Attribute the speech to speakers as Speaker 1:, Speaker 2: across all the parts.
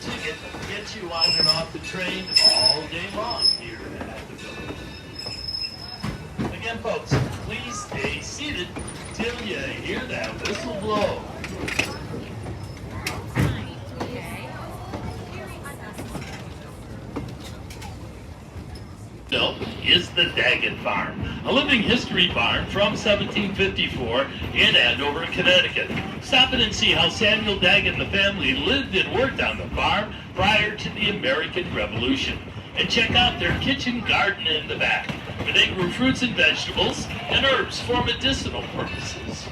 Speaker 1: ticket gets you on and off the train all day long here at the village. Again, folks, please stay seated till you hear that whistle blow. Is the Daggett Farm, a living history barn from 1754 in Andover, Connecticut. Stop in and see how Samuel Daggett and the family lived and worked on the farm prior to the American Revolution. And check out their kitchen garden in the back, where they grew fruits and vegetables and herbs for medicinal purposes.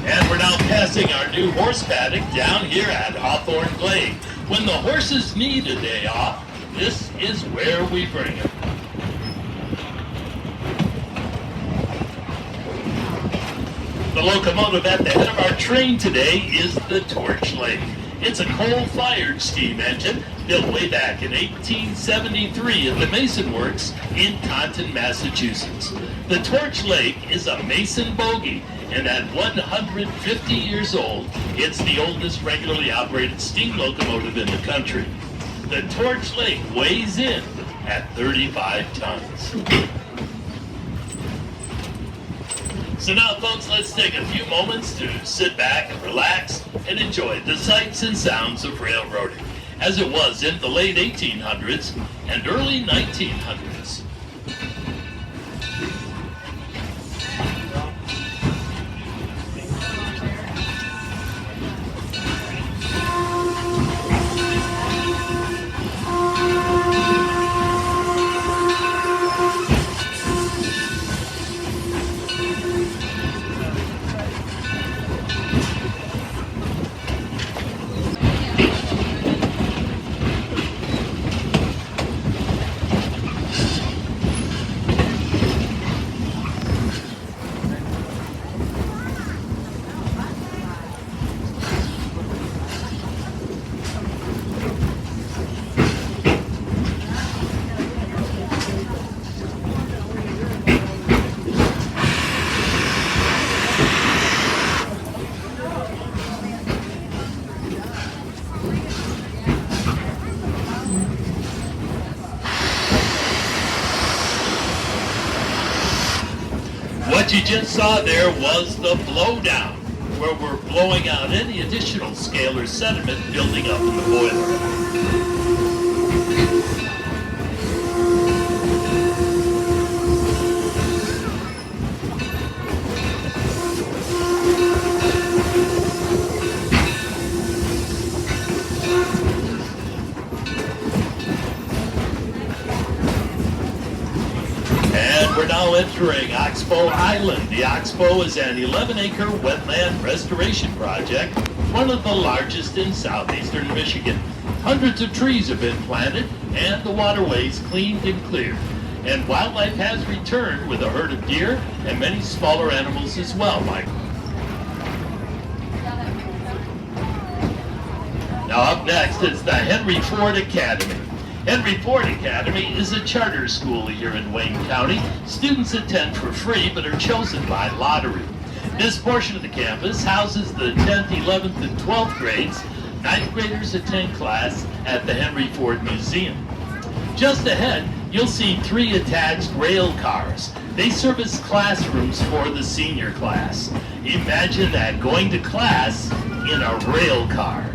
Speaker 1: And we're now passing our new horse paddock down here at Hawthorne Glade. When the horses need a day off, this is where we bring them. The locomotive at the head of our train today is the Torchlake. It's a coal-fired steam engine built way back in 1873 at the Mason Works in Taunton, Massachusetts. The Torchlake is a Mason bogie, and at 150 years old, it's the oldest regularly operated steam locomotive in the country. The Torchlake weighs in at 35 tons. So now, folks, let's take a few moments to sit back and relax and enjoy the sights and sounds of railroading, as it was in the late 1800s and early 1900s. What you just saw there was the blowdown, where we're blowing out any additional scale or sediment building up in the boiler. We're now entering Oxbow Island. The Oxbow is an 11-acre wetland restoration project, one of the largest in southeastern Michigan. Hundreds of trees have been planted and the waterways cleaned and cleared. And wildlife has returned with a herd of deer and many smaller animals as well, Michael. Now up next is the Henry Ford Academy. Henry Ford Academy is a charter school here in Wayne County. Students attend for free but are chosen by lottery. This portion of the campus houses the 10th, 11th, and 12th grades. 9th graders attend class at the Henry Ford Museum. Just ahead, you'll see 3 attached rail cars. They serve as classrooms for the senior class. Imagine that, going to class in a rail car.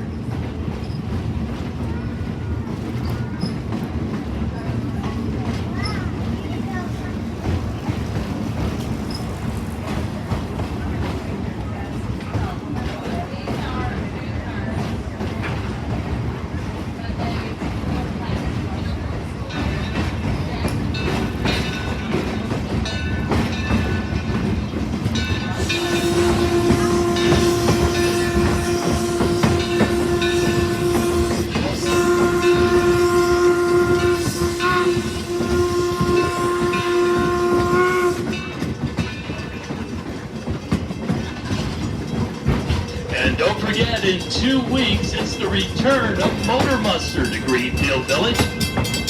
Speaker 1: And don't forget, in 2 weeks, it's the return of Motor Muster to Greenfield Village.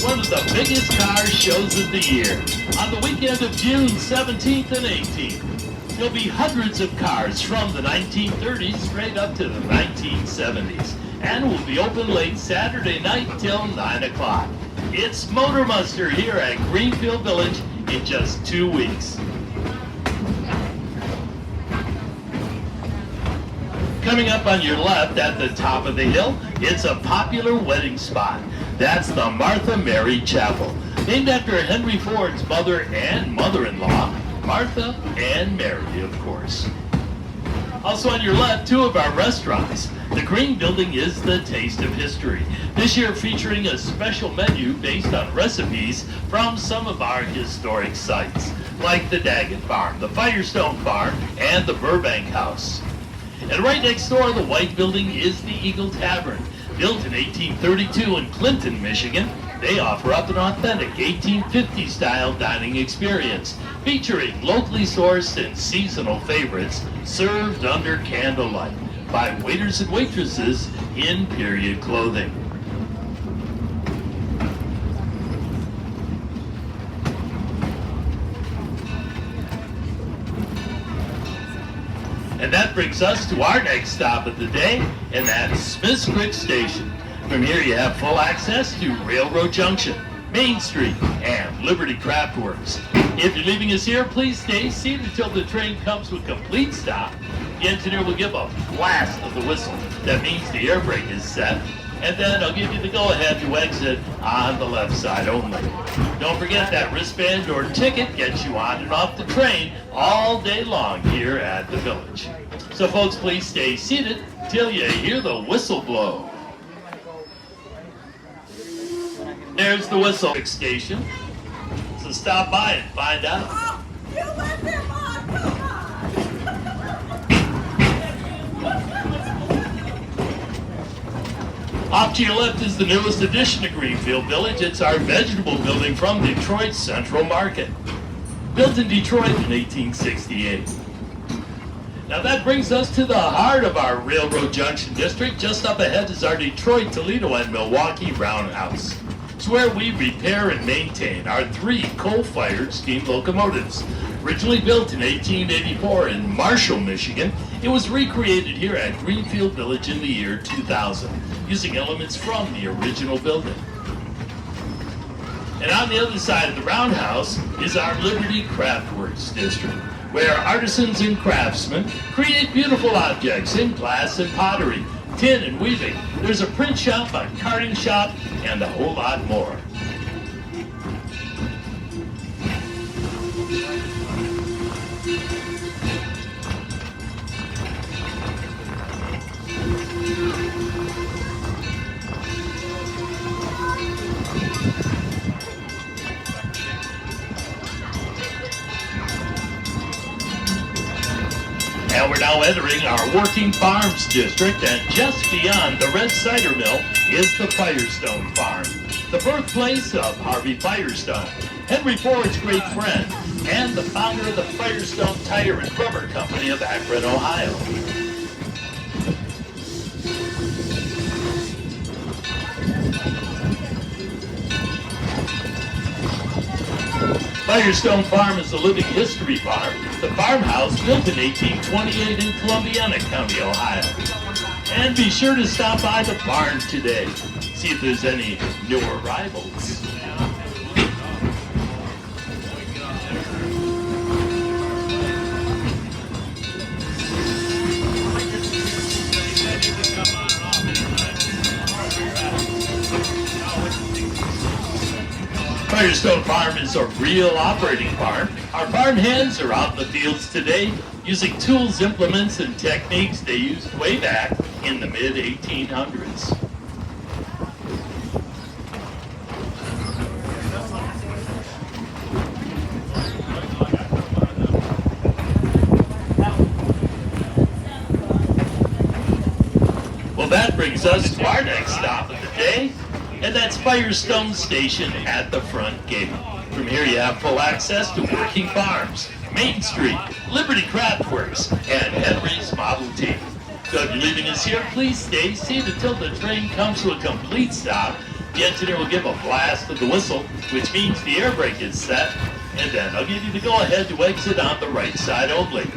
Speaker 1: one of the biggest car shows of the year. On the weekend of June 17th and 18th, there'll be hundreds of cars from the 1930s straight up to the 1970s, and will be open late Saturday night till 9 o'clock. It's Motor Muster here at Greenfield Village in just 2 weeks. Coming up on your left at the top of the hill, it's a popular wedding spot. That's the Martha Mary Chapel, named after Henry Ford's mother and mother-in-law, Martha and Mary, of course. Also on your left, two of our restaurants. The Green Building is the Taste of History, this year featuring a special menu based on recipes from some of our historic sites, like the Daggett Farm, the Firestone Farm, and the Burbank House. And right next door, the White Building is the Eagle Tavern. Built in 1832 in Clinton, Michigan, they offer up an authentic 1850s-style dining experience, featuring locally sourced and seasonal favorites served under candlelight by waiters and waitresses in period clothing. And that brings us to our next stop of the day, and that's Smith's Creek Station. From here you have full access to Railroad Junction, Main Street, and Liberty Craft Works. If you're leaving us here, please stay seated until the train comes to a complete stop. The engineer will give a blast of the whistle. That means the air brake is set. And then I'll give you the go-ahead to exit on the left side only. Don't forget that wristband or ticket gets you on and off the train all day long here at the village. So folks, please stay seated till you hear the whistle blow. There's the whistle station. So stop by and find out.
Speaker 2: Oh, you left him on, come on!
Speaker 1: Off to your left is the newest addition to Greenfield Village. It's our vegetable building from Detroit's Central Market. Built in Detroit in 1868. Now that brings us to the heart of our Railroad Junction district. Just up ahead is our Detroit, Toledo, and Milwaukee roundhouse. It's where we repair and maintain our 3 coal-fired steam locomotives. Originally built in 1884 in Marshall, Michigan, it was recreated here at Greenfield Village in the year 2000, using elements from the original building. And on the other side of the roundhouse is our Liberty Craft Works district, where artisans and craftsmen create beautiful objects in glass and pottery, tin and weaving. There's a print shop, a carding shop, and a whole lot more. And we're now entering our Working Farms district, and just beyond the Red Cider Mill is the Firestone Farm, the birthplace of Harvey Firestone, Henry Ford's great friend, and the founder of the Firestone Tire and Rubber Company of Akron, Ohio. Firestone Farm is a living history farm. The farmhouse built in 1828 in Columbiana County, Ohio. And be sure to stop by the barn today. See if there's any new arrivals. Firestone Farm is a real operating farm. Our farm hands are out in the fields today using tools, implements, and techniques they used way back in the mid-1800s. Well, that brings us to our next stop of the day, and that's Firestone Station at the front gate. From here you have full access to Working Farms, Main Street, Liberty Craft Works, and Henry's Model T. So if you're leaving us here, please stay seated until the train comes to a complete stop. The engineer will give a blast of the whistle, which means the air brake is set, and then I'll give you the go-ahead to exit on the right side only.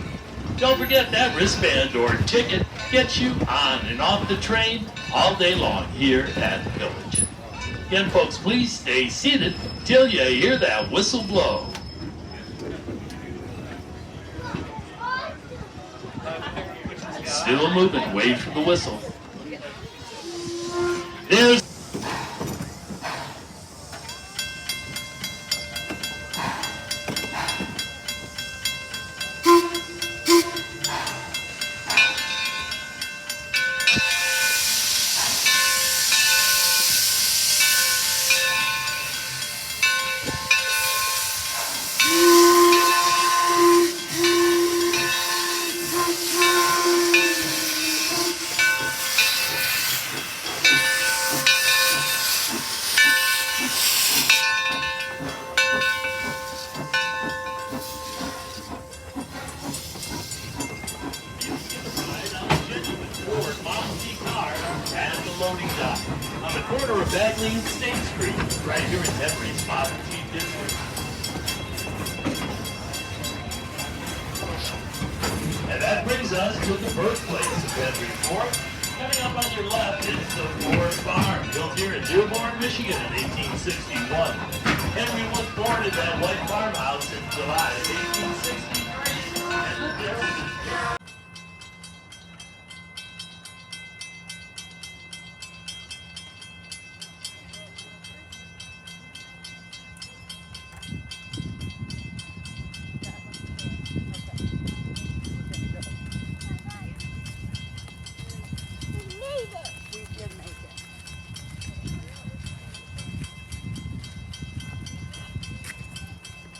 Speaker 1: Don't forget that wristband or ticket gets you on and off the train all day long here at the Village. Again, folks, please stay seated till you hear that whistle blow. Still moving, wait for the whistle. There's loading dock on the corner of Bagley and State Street, right here in Henry's Model T district. And that brings us to the birthplace of Henry Ford. Coming up on your left is the Ford Farm, built here in Dearborn, Michigan in 1861. Henry was born in that white farmhouse in July of 1863. And there was his parents.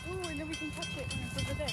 Speaker 2: Ooh, and then we can touch it when it's over there.